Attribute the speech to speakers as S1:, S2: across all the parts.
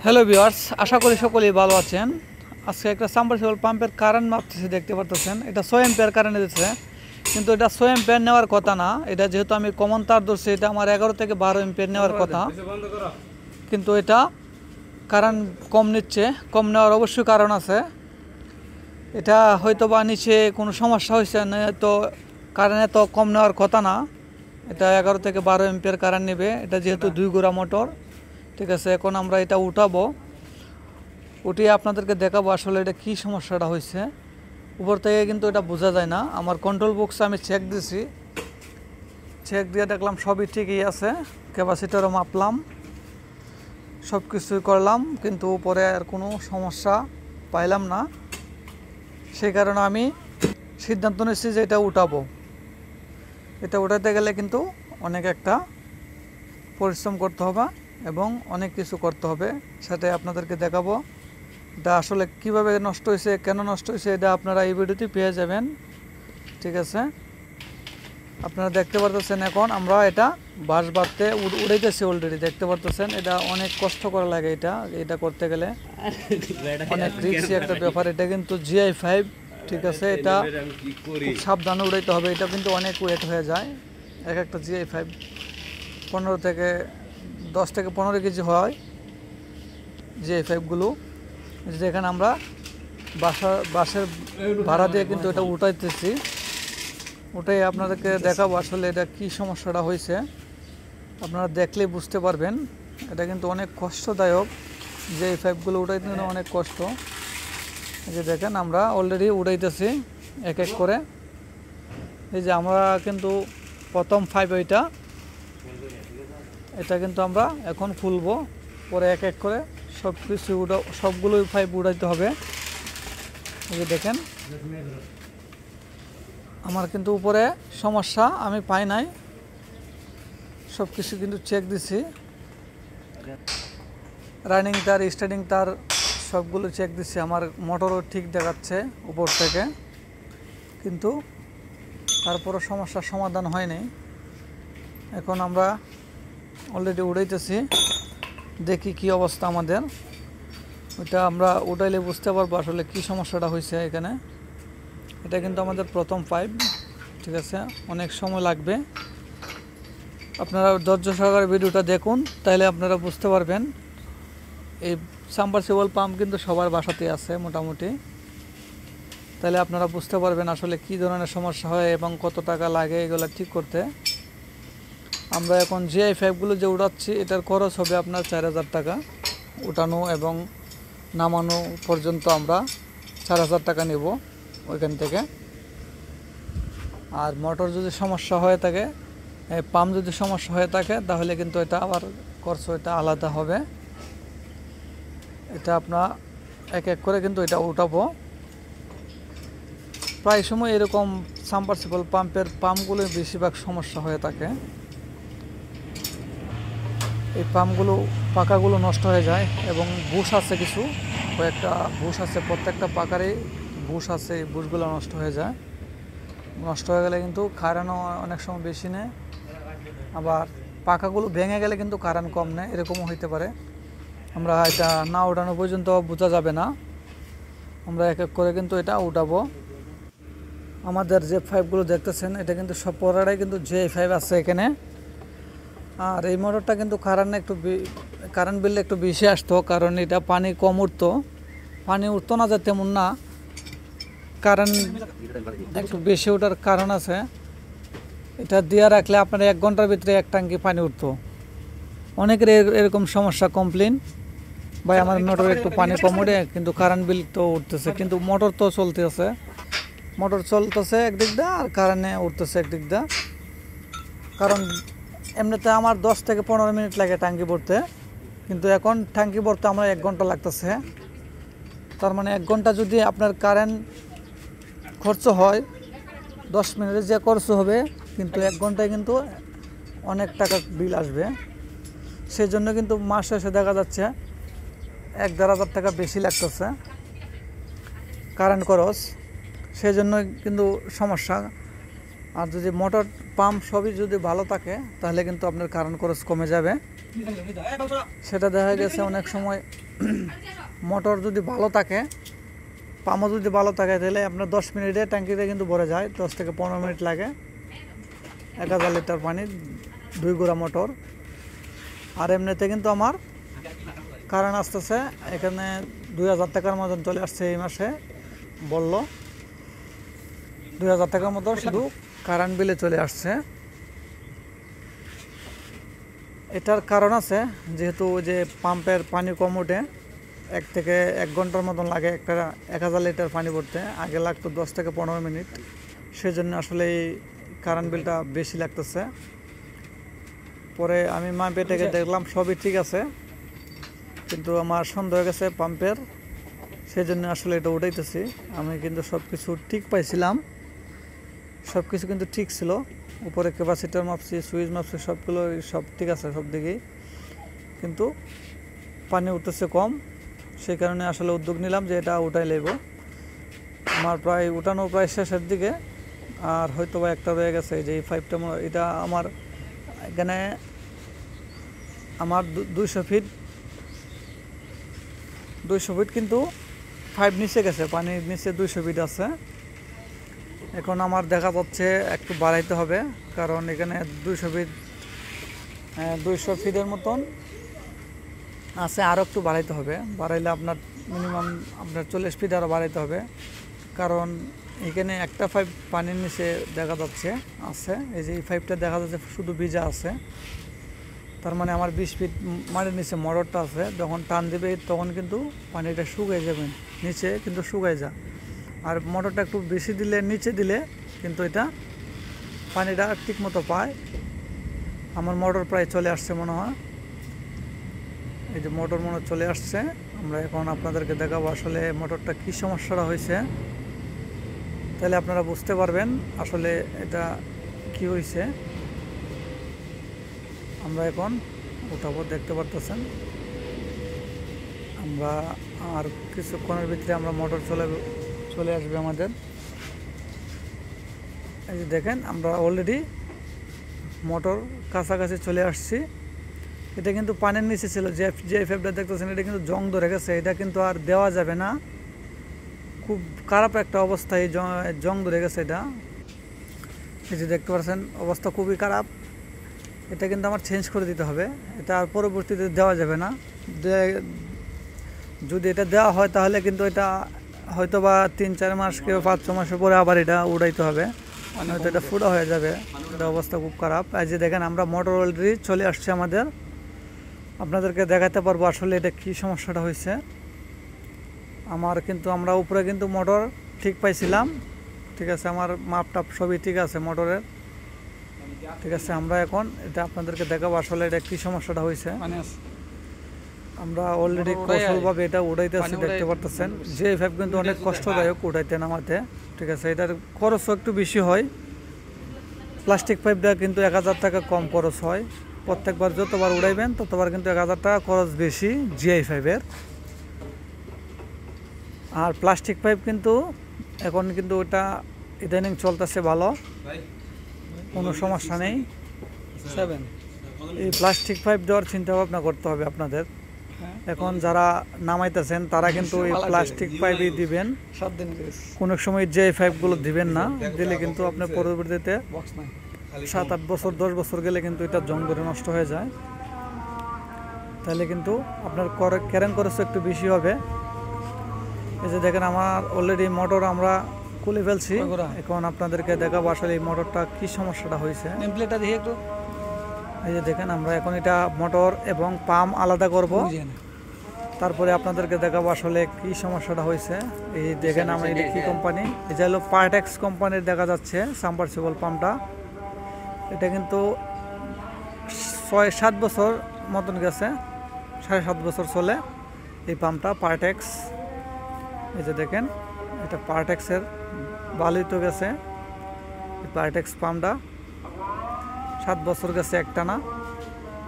S1: Hello viewers, আশা করি সকলেই ভালো আছেন। আজকে একটা সাবমার্সিবল পাম্পের কারেন্ট মাপতেছি, দেখতে পারতেছেন এটা 6 অ্যাম্পিয়ার কারেন্ট দিচ্ছে, কিন্তু এটা 6 অ্যাম্পিয়ার নেওয়ার কথা না। এটা যেহেতু আমি কমন তার ধরছি, এটা আমার 11 থেকে 12 অ্যাম্পিয়ার নেওয়ার কথা, কিন্তু এটা কারেন্ট কম নিচ্ছে। কম নেওয়ার অবশ্যই কারণ আছে। এটা হয়তো বা নিচে কোনো সমস্যা হয়েছে, তো কারেন্ট এত কম নেওয়ার কথা না। এটা 11 থেকে 12 অ্যাম্পিয়ার কারেন্ট নেবে। এটা যেহেতু 2 গোড়া মোটর, ঠিক আছে। এখন আমরা এটা উঠাবো, উঠিয়ে আপনাদেরকে দেখাবো আসলে এটা কী সমস্যাটা হয়েছে। উপর থেকে কিন্তু এটা বোঝা যায় না। আমার কন্ট্রোল বক্সে আমি চেক দিছি, চেক দিয়ে দেখলাম সবই ঠিকই আছে। ক্যাপাসিটারও মাপলাম, সব কিছুই করলাম, কিন্তু উপরে আর কোনো সমস্যা পাইলাম না। সেই কারণে আমি সিদ্ধান্ত নিচ্ছি যে এটা উঠাবো। এটা উঠাতে গেলে কিন্তু অনেক একটা পরিশ্রম করতে হবে এবং অনেক কিছু করতে হবে, সেটাই আপনাদেরকে দেখাবো। এটা আসলে কিভাবে নষ্ট হয়েছে, কেন নষ্ট হয়েছে, এটা আপনারা এই ভিডিওতে পেয়ে যাবেন, ঠিক আছে। আপনারা দেখতে পারতেছেন এখন আমরা এটা বাঁশ বাঁধতে উড়াইতেছি অলরেডি, দেখতে পারতেছেন। এটা অনেক কষ্ট করা লাগে, এটা করতে গেলে অনেক রিস্কি একটা ব্যাপার। এটা কিন্তু GI5, ঠিক আছে। এটা খুব সাবধানে উড়াইতে হবে। এটা কিন্তু অনেক ওয়েট হয়ে যায়। এক একটা GI5 10 থেকে 15 কেজি হয় GI5গুলো। যেখানে আমরা বাসের ভাড়া দিয়ে কিন্তু এটা উঠাইতেছি। ওটাই আপনাদেরকে দেখাবো আসলে এটা কি সমস্যাটা হয়েছে। আপনারা দেখলেই বুঝতে পারবেন। এটা কিন্তু অনেক কষ্টদায়ক, GI5গুলো উঠাইতে অনেক কষ্ট। এই যে দেখেন আমরা অলরেডি উঠাইতেছি এক এক করে। এই যে আমরা কিন্তু প্রথম 5 এটা কিন্তু আমরা এখন খুলবো, পরে এক এক করে সবগুলোই 5 উঠাইতে হবে। এই যে দেখেন আমার কিন্তু উপরে সমস্যা আমি পাই নাই, সব কিছু কিন্তু চেক দিছি। রানিং তার, স্টার্টিং তার সবগুলো চেক দিছি। আমার মোটরও ঠিক দেখাচ্ছে উপর থেকে, কিন্তু তারপরও সমস্যার সমাধান হয়নি। এখন আমরা অলরেডি উড়াইতেছি, দেখি কি অবস্থা আমাদের। ওইটা আমরা উঠাইলে বুঝতে পারবো আসলে কি সমস্যাটা হয়েছে এখানে। এটা কিন্তু আমাদের প্রথম 5, ঠিক আছে। অনেক সময় লাগবে, আপনারা ধৈর্য সহকারে ভিডিওটা দেখুন, তাহলে আপনারা বুঝতে পারবেন। এই সাবমার্সিবল পাম্প কিন্তু সবার বাসাতে আছে মোটামুটি, তাহলে আপনারা বুঝতে পারবেন আসলে কি ধরনের সমস্যা হয় এবং কত টাকা লাগে এগুলো ঠিক করতে। আমরা এখন GI5গুলো যে উঠাচ্ছি, এটার খরচ হবে আপনার 4000 টাকা। উঠানো এবং নামানো পর্যন্ত আমরা 4000 টাকা নেব ওইখান থেকে। আর মোটর যদি সমস্যা হয়ে থাকে, পাম্প যদি সমস্যা হয়ে থাকে, তাহলে কিন্তু এটা আবার খরচ এটা আলাদা হবে। এটা আপনার এক এক করে কিন্তু এটা উঠাবো। প্রায় সময় এরকম সাবমার্সিবল পাম্পগুলো বেশিরভাগ সমস্যা হয়ে থাকে। এই পাম্পগুলো পাকাগুলো নষ্ট হয়ে যায় এবং বুশ আছে, কিছু কয়েকটা বুশ আছে, প্রত্যেকটা পাকারই বুশ আছে। এই বুশগুলো নষ্ট হয়ে যায়। নষ্ট হয়ে গেলে কিন্তু কারেন্টও অনেক সময় বেশি নেয়, আবার পাকাগুলো ভেঙে গেলে কিন্তু কারেন্ট কম নেয়, এরকমও হইতে পারে। আমরা এটা না উঠানো পর্যন্ত বোঝা যাবে না। আমরা এক এক করে কিন্তু এটা উঠাবো। আমাদের যে 5গুলো দেখতেছেন, এটা কিন্তু সব পরাটাই কিন্তু GI5 আছে এখানে। আর এই মোটরটা কিন্তু কারেন্ট বিল একটু বেশি আসতো, কারণ এটা পানি কম উঠতো। পানি উঠতো না যে তেমন না, কারেন্ট একটু বেশি ওঠার কারণ আছে। এটা দিয়ে রাখলে আপনার 1 ঘন্টার ভিতরে 1 ট্যাঙ্কি পানি উঠতো। অনেকের এরকম সমস্যা, কমপ্লেন, ভাই আমার মোটর একটু পানি কম উঠে, কিন্তু কারেন্ট বিল তো উঠতেছে, কিন্তু মোটর তো চলতেছে। মোটর চলতেছে একদিক দিয়ে আর কারেন্টে উঠতেছে একদিক দিয়ে। কারণ এমনিতে আমার 10 থেকে 15 মিনিট লাগে ট্যাঙ্কি ভরতে, কিন্তু এখন ট্যাঙ্কি ভরতে আমার 1 ঘন্টা লাগতেছে। তার মানে 1 ঘন্টা যদি আপনার কারেন্ট খরচ হয়, 10 মিনিটে যে খরচ হবে, কিন্তু 1 ঘন্টায় কিন্তু অনেক টাকা বিল আসবে। সেই জন্য কিন্তু মাস শেষে দেখা যাচ্ছে 1-1500 টাকা বেশি লাগতেছে কারেন্ট খরচ। সেই জন্য কিন্তু সমস্যা। আর যদি মোটর পাম্প সবই যদি ভালো থাকে তাহলে কিন্তু আপনার কারেন্ট খরচ কমে যাবে। সেটা দেখা গেছে অনেক সময় মোটর যদি ভালো থাকে, পাম্পও যদি ভালো থাকে, তাহলে আপনার 10 মিনিটে ট্যাঙ্কিতে কিন্তু ভরে যায়। 10 থেকে 15 মিনিট লাগে 1000 লিটার পানি, 2 গোড়া মোটর। আর এমনিতে কিন্তু আমার কারেন্ট আসতেছে এখানে 2000 টাকার মতন চলে আসছে এই মাসে, বললো 2000 টাকার মতো শুধু কারেন্ট বিলে চলে আসছে। এটার কারণ আছে, যেহেতু যে পাম্পের পানি কম ওঠে, 1 থেকে 1 ঘন্টার মতন লাগে একটা 1000 লিটার পানি ভরতে, আগে লাগতো 10 থেকে 15 মিনিট। সেজন্য আসলে এই কারেন্ট বিলটা বেশি লাগতেছে। পরে আমি মাপে থেকে দেখলাম সবই ঠিক আছে, কিন্তু আমার সন্দেহ হয়ে গেছে পাম্পের, সেজন্য আসলে এটা উঠাইতেছি। আমি কিন্তু সব কিছু ঠিক পাইছিলাম, সব কিছু কিন্তু ঠিক ছিল। উপরে ক্যাপাসিটার মাপছি, সুইচ মাপছি, সবগুলো সব ঠিক আছে সব দিকেই, কিন্তু পানি উঠতেছে কম। সেই কারণে আসলে উদ্যোগ নিলাম যে এটা উঠাই লইব। আমার প্রায় উঠানো প্রায় শেষের দিকে, আর হয়তো বা একটা রয়ে গেছে। যে এই পাইপটা, এটা আমার এখানে আমার 200 ফিট কিন্তু পাইপ নিচে গেছে, পানির নিচে 200 ফিট আছে। এখন আমার দেখা যাচ্ছে একটু বাড়াইতে হবে, কারণ এখানে 200 ফিটের মতন আছে, আরও একটু বাড়াইতে হবে। বাড়াইলে আপনার মিনিমাম আপনার 40 ফিট আরও বাড়াইতে হবে, কারণ এখানে একটা পাইপ পানির নিচে দেখা যাচ্ছে আছে। এই যে এই পাইপটা দেখা যাচ্ছে শুধু ভিজা আছে, তার মানে আমার 20 ফিট মাটির নিচে মোটরটা আছে। যখন টান দিবে তখন কিন্তু পানিটা শুকাই যাবে, নিচে কিন্তু শুকাই যায়। আর মোটরটা একটু বেশি দিলে, নিচে দিলে কিন্তু এটা পানিটা ঠিক মতো পায়। আমার মোটর প্রায় চলে আসছে মনে হয়, এই যে মোটর মনে চলে আসছে। আমরা এখন আপনাদেরকে দেখাবো আসলে মোটরটা কী সমস্যাটা হয়েছে, তাহলে আপনারা বুঝতে পারবেন আসলে এটা কি হয়েছে। আমরা এখন উঠাবো, দেখতে পারতেছেন। আমরা আর কিছুক্ষণের ভিতরে আমরা মোটর চলে আসবে আমাদের। এই যে দেখেন, আমরা অলরেডি মোটর কাছাকাছি চলে আসছি। এটা কিন্তু পানির নিচে ছিল, যে পাইপটা দেখতেছেন এটা কিন্তু জং ধরে গেছে, এটা কিন্তু আর দেওয়া যাবে না। খুব খারাপ একটা অবস্থা, এই জং ধরে গেছে এটা। এই যে দেখতে পাচ্ছেন অবস্থা খুবই খারাপ। এটা কিন্তু আমার চেঞ্জ করে দিতে হবে, এটা আর পরবর্তীতে দেওয়া যাবে না। যদি এটা দেওয়া হয় তাহলে কিন্তু এটা হয়তো বা 3-4 মাস কেউ 5-6 মাসের পরে আবার এটা উড়াইতে হবে, হয়তো এটা ফুটা হয়ে যাবে। এটা অবস্থা খুব খারাপ। এই যে দেখেন, আমরা মোটর অলরেডি চলে আসছে আমাদের, আপনাদেরকে দেখাতে পারবো আসলে এটা কি সমস্যাটা হয়েছে। আমরা উপরে কিন্তু মোটর ঠিক পাইছিলাম, ঠিক আছে, আমার মাপটাপ সবই ঠিক আছে মোটরের, ঠিক আছে। আমরা এখন এটা আপনাদেরকে দেখাবো আসলে এটা কি সমস্যাটা হয়েছে। আমরা অলরেডি কৌশলভাবে এটা উঠাইতেছি, দেখতে পারতেছেন। যে পাইপ কিন্তু অনেক কষ্টদায়ক উঠাইতে নামাতে, ঠিক আছে। এটার খরচও একটু বেশি হয়। প্লাস্টিক পাইপটা কিন্তু 1000 টাকা কম খরচ হয়। প্রত্যেকবার যতবার উড়াইবেন ততবার কিন্তু 1000 টাকা খরচ বেশি জিআই পাইপের। আর প্লাস্টিক পাইপ কিন্তু এখন কিন্তু ওটা ইদানিং চলতেছে ভালো, কোনো সমস্যা নেই। এই প্লাস্টিক পাইপ দেওয়ার চিন্তা ভাবনা করতে হবে আপনাদের। এখন যারা নামাইতেছেন তারা কিন্তু এই প্লাস্টিক পাইপই দিবেন, কোনো সময় যে পাইপগুলো দিবেন না, দিলে কিন্তু আপনার পরবর্তীতে 7-8 বছর 10 বছর গেলে কিন্তু এটা জং ধরে নষ্ট হয়ে যায়। তাহলে কিন্তু আপনার ক্যারেন খরচ একটু বেশি হবে। এই যে দেখেন, আমার অলরেডি মোটর আমরা খুলে ফেলছি। এখন আপনাদেরকে দেখাবো আসলে এই মোটরটা কি সমস্যাটা হয়েছে। নেমপ্লেটটা দেখি একটু। এই যে দেখেন, আমরা এখন এটা মোটর এবং পাম্প আলাদা করব, তারপরে আপনাদেরকে দেখাবো আসলে কি সমস্যাটা হয়েছে। এই দেখেন, আমরা এটা কি কোম্পানি, এটা হলো পার্টেক্স কোম্পানির দেখা যাচ্ছে সাবমার্সিবল পাম্পটা। এটা কিন্তু 6-7 বছর মতন গেছে, 7.5 বছর চলে এই পাম্পটা, পার্টেক্স। এই যে দেখেন, এটা পার্টেক্সের ভালোই তো গেছে এই পার্টেক্স পাম্পটা, 7 বছর গেছে একটানা,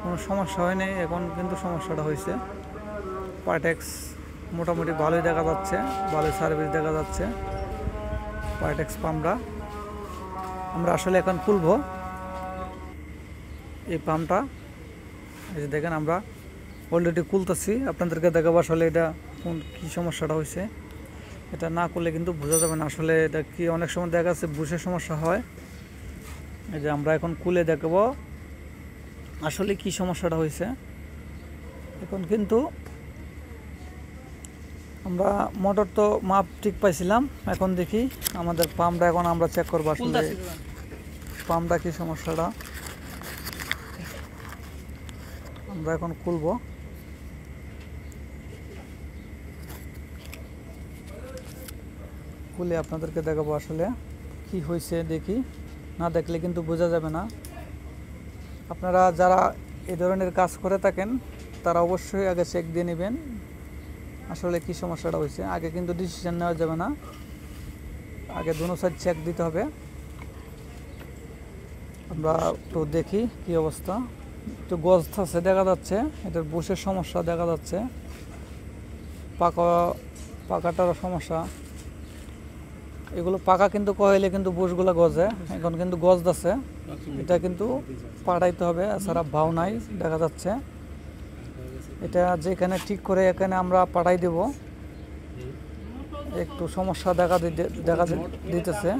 S1: কোনো সমস্যা হয়নি। এখন কিন্তু সমস্যাটা হয়েছে। পার্টেক্স মোটামুটি ভালোই দেখা যাচ্ছে, ভালোই সার্ভিস দেখা যাচ্ছে পার্টেক্স পাম্পটা। আমরা আসলে এখন খুলবো এই পাম্পটা। এই যে দেখেন আমরা অলরেডি খুলতেছি, আপনাদেরকে দেখাবো আসলে এটা কী সমস্যাটা হয়েছে। এটা না করলে কিন্তু বোঝা যাবে না আসলে এটা কি। অনেক সময় দেখা যাচ্ছে বুশের সমস্যা হয়। এই যে আমরা এখন খুলে দেখাবো আসলে কি সমস্যাটা হয়েছে। এখন কিন্তু আমরা মোটর তো মাপ ঠিক পাইছিলাম, এখন দেখি আমাদের পাম্পটা এখন আমরা চেক করবো আসলে পাম্পটা কি সমস্যাটা। আমরা এখন খুলবো। খুলে আপনাদেরকে দেখাবো আসলে কি হয়েছে দেখি, না দেখলে কিন্তু বোঝা যাবে না। আপনারা যারা এই ধরনের কাজ করে থাকেন তারা অবশ্যই আগে চেক দিয়ে নেবেন আসলে কি সমস্যাটা হয়েছে। আগে কিন্তু ডিসিশন নেওয়া যাবে না, আগে দুনো সাইড চেক দিতে হবে। আমরা তো দেখি কি অবস্থা। একটু গজ আছে দেখা যাচ্ছে, এটার বুশের সমস্যা দেখা যাচ্ছে, পাকাটার সমস্যা। এগুলো পাকা কিন্তু কয়েলে কিন্তু বুশগুলো গজে, এখন কিন্তু গজ আছে, এটা কিন্তু পাঠাইতে হবে, এছাড়া ভাও নাই দেখা যাচ্ছে। এটা যেখানে ঠিক করে এখানে আমরা পাঠাই দেব। একটু সমস্যা দেখা দিতেছে,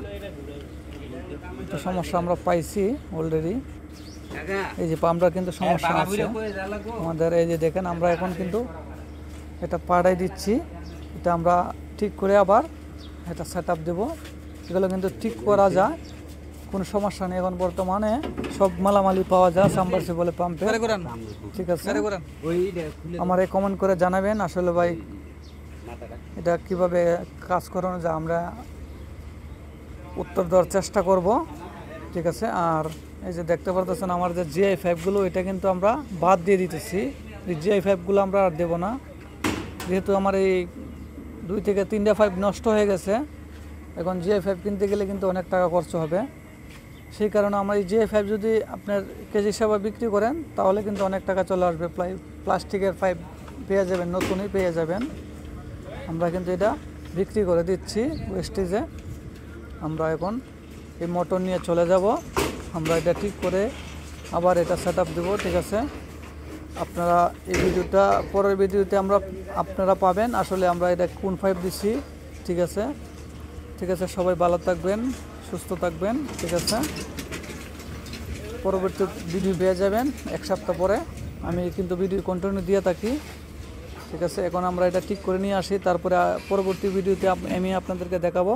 S1: একটু সমস্যা আমরা পাইছি অলরেডি। এই যে পাম্পটা কিন্তু সমস্যা আছে আমাদের। এই যে দেখেন আমরা এখন কিন্তু এটা পাঠাই দিচ্ছি, এটা আমরা ঠিক করে আবার এটা সেট আপ দেবো। এগুলো কিন্তু ঠিক করা যায়, কোনো সমস্যা নেই। এখন বর্তমানে সব মালামালি পাওয়া যায় সাবমার্সিবল পাম্পে, ঠিক আছে। আমার এই কমেন্ট করে জানাবেন আসলে ভাই এটা কিভাবে কাজ করানো যায়, আমরা উত্তর দেওয়ার চেষ্টা করব, ঠিক আছে। আর এই যে দেখতে পারতেছেন আমার যে জিআই পাইপগুলো, এটা কিন্তু আমরা বাদ দিয়ে দিতেছি। এই জিআই পাইপগুলো আমরা আর দেবো না, যেহেতু আমার এই 2 থেকে 3টা পাইপ নষ্ট হয়ে গেছে। এখন জিআই পাইপ কিনতে গেলে কিন্তু অনেক টাকা খরচ হবে, সেই কারণে আমরা এই জিআই পাইপ যদি আপনার কেজি হিসাবে বিক্রি করেন তাহলে কিন্তু অনেক টাকা চলে আসবে। প্লাস্টিকের পাইপ পেয়ে যাবেন, নতুনই পেয়ে যাবেন। আমরা কিন্তু এটা বিক্রি করে দিচ্ছি ওয়েস্টেজে। আমরা এখন এই মোটর নিয়ে চলে যাব, আমরা এটা ঠিক করে আবার এটা সেট আপ দেবো, ঠিক আছে। আপনারা এই ভিডিওটা পরের ভিডিওতে আপনারা পাবেন আসলে আমরা এটা কোন পাইপ দিচ্ছি, ঠিক আছে। ঠিক আছে, সবাই ভালো থাকবেন, সুস্থ থাকবেন, ঠিক আছে। পরবর্তী ভিডিও পেয়ে যাবেন 1 সপ্তাহ পরে, আমি কিন্তু ভিডিও কন্টিনিউ দিয়ে থাকি, ঠিক আছে। এখন আমরা এটা ঠিক করে নিয়ে আসি, তারপরে পরবর্তী ভিডিওতে আমি আপনাদেরকে দেখাবো।